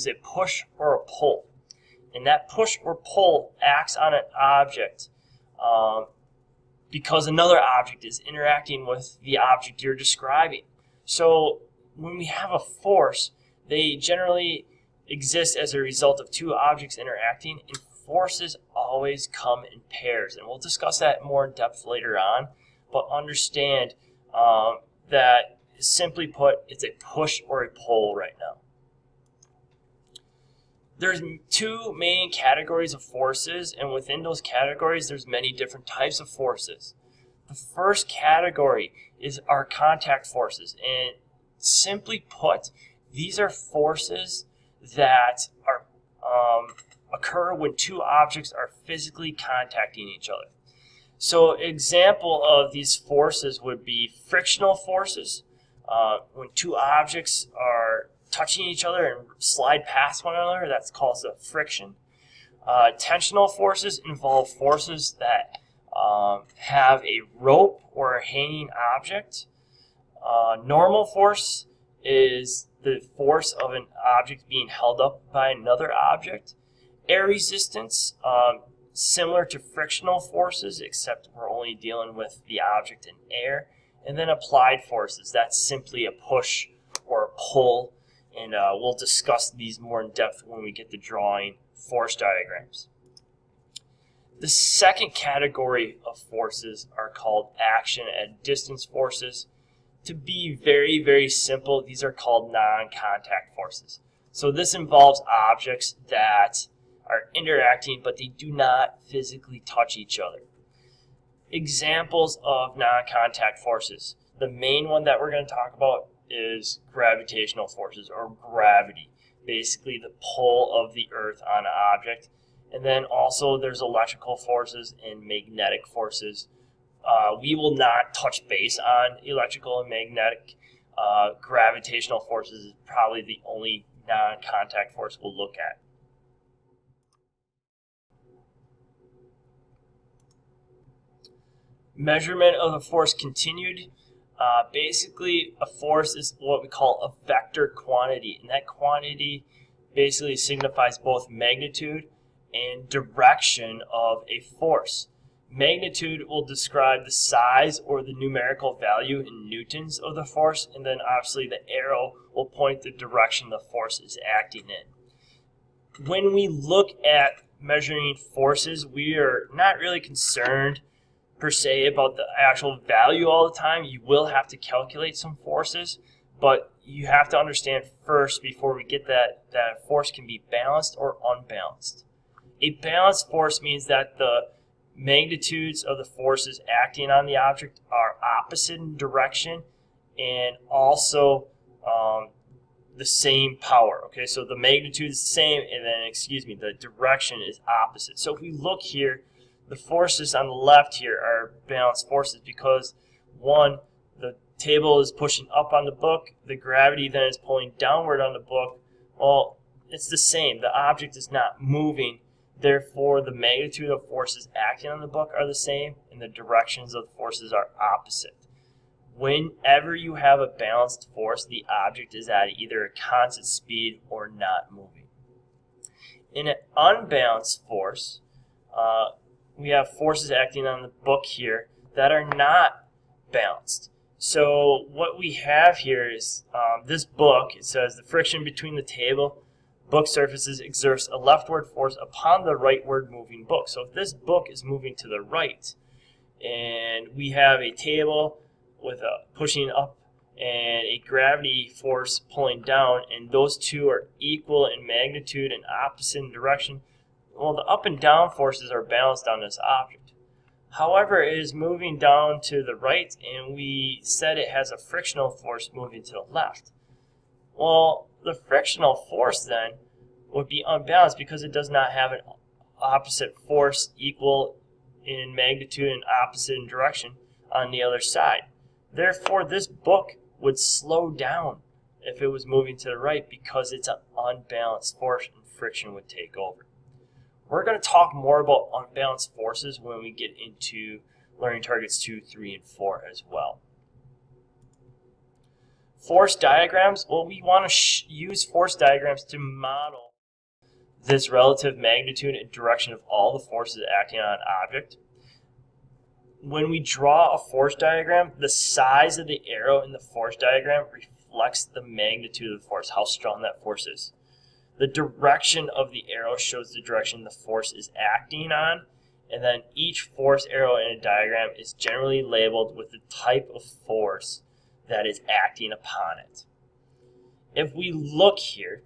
a push or a pull. And that push or pull acts on an object because another object is interacting with the object you're describing. So when we have a force, they generally exist as a result of two objects interacting, and forces always come in pairs. And we'll discuss that more in depth later on, but understand that simply put, it's a push or a pull right now. There's two main categories of forces, and within those categories, there's many different types of forces. The first category is our contact forces, and simply put, these are forces that are occur when two objects are physically contacting each other. So, example of these forces would be frictional forces, when two objects are touching each other and slide past one another. That's called friction. Tensional forces involve forces that have a rope or a hanging object. Normal force is the force of an object being held up by another object. Air resistance, similar to frictional forces, except we're only dealing with the object in air. And then applied forces, that's simply a push or a pull. And we'll discuss these more in depth when we get to drawing force diagrams. The second category of forces are called action at distance forces. To be very, very simple, these are called non-contact forces. So this involves objects that are interacting, but they do not physically touch each other. Examples of non-contact forces. The main one that we're going to talk about is gravitational forces, or gravity, basically the pull of the earth on an object. And then also there's electrical forces and magnetic forces. We will not touch base on electrical and magnetic. Gravitational forces is probably the only non-contact force we'll look at. Measurement of the force continued. Basically, a force is what we call a vector quantity, and that quantity basically signifies both magnitude and direction of a force. Magnitude will describe the size or the numerical value in newtons of the force, and then obviously the arrow will point the direction the force is acting in. When we look at measuring forces, we are not really concerned per se about the actual value all the time. You will have to calculate some forces, but you have to understand first before we get that a force can be balanced or unbalanced. A balanced force means that the magnitudes of the forces acting on the object are opposite in direction and also the same power. Okay, so the magnitude is the same, and then, the direction is opposite. So if we look here, the forces on the left here are balanced forces because, one, the table is pushing up on the book, the gravity then is pulling downward on the book. Well, it's the same. The object is not moving. Therefore, the magnitude of forces acting on the book are the same, and the directions of the forces are opposite. Whenever you have a balanced force, the object is at either a constant speed or not moving. In an unbalanced force, we have forces acting on the book here that are not balanced. So what we have here is this book. It says the friction between the table book surfaces exerts a leftward force upon the rightward moving book. So if this book is moving to the right, and we have a table with a pushing up and a gravity force pulling down, and those two are equal in magnitude and opposite in direction, well, the up and down forces are balanced on this object. However, it is moving down to the right, and we said it has a frictional force moving to the left. Well, the frictional force then would be unbalanced because it does not have an opposite force equal in magnitude and opposite in direction on the other side. Therefore, this book would slow down if it was moving to the right because it's an unbalanced force and friction would take over. We're going to talk more about unbalanced forces when we get into learning targets 2, 3, and 4 as well. Force diagrams, well, we want to use force diagrams to model this relative magnitude and direction of all the forces acting on an object. When we draw a force diagram, the size of the arrow in the force diagram reflects the magnitude of the force, how strong that force is. The direction of the arrow shows the direction the force is acting on, and then each force arrow in a diagram is generally labeled with the type of force that is acting upon it. If we look here,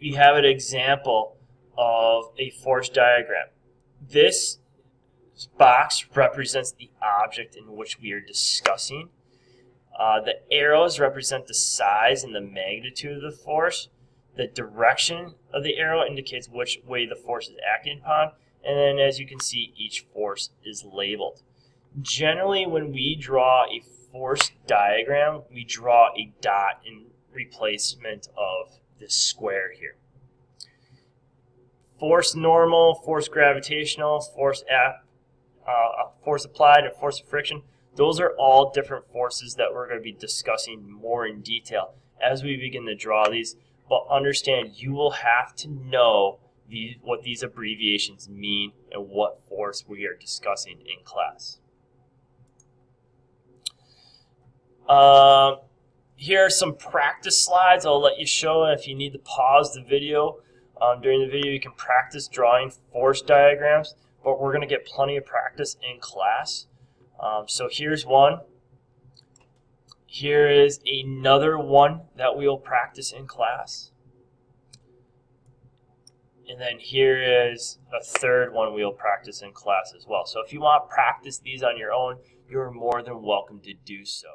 we have an example of a force diagram. This box represents the object in which we are discussing. The arrows represent the size and the magnitude of the force. The direction of the arrow indicates which way the force is acting upon. And then, as you can see, each force is labeled. Generally, when we draw a force diagram, we draw a dot in replacement of this square here. Force normal, force gravitational, force applied, and force of friction. Those are all different forces that we're going to be discussing more in detail as we begin to draw these. But understand, you will have to know what these abbreviations mean and what force we are discussing in class. Here are some practice slides I'll let you show. If you need to pause the video, during the video you can practice drawing force diagrams, but we're going to get plenty of practice in class. So here's one. Here is another one that we will practice in class. And then here is a third one we'll practice in class as well. So if you want to practice these on your own, you're more than welcome to do so.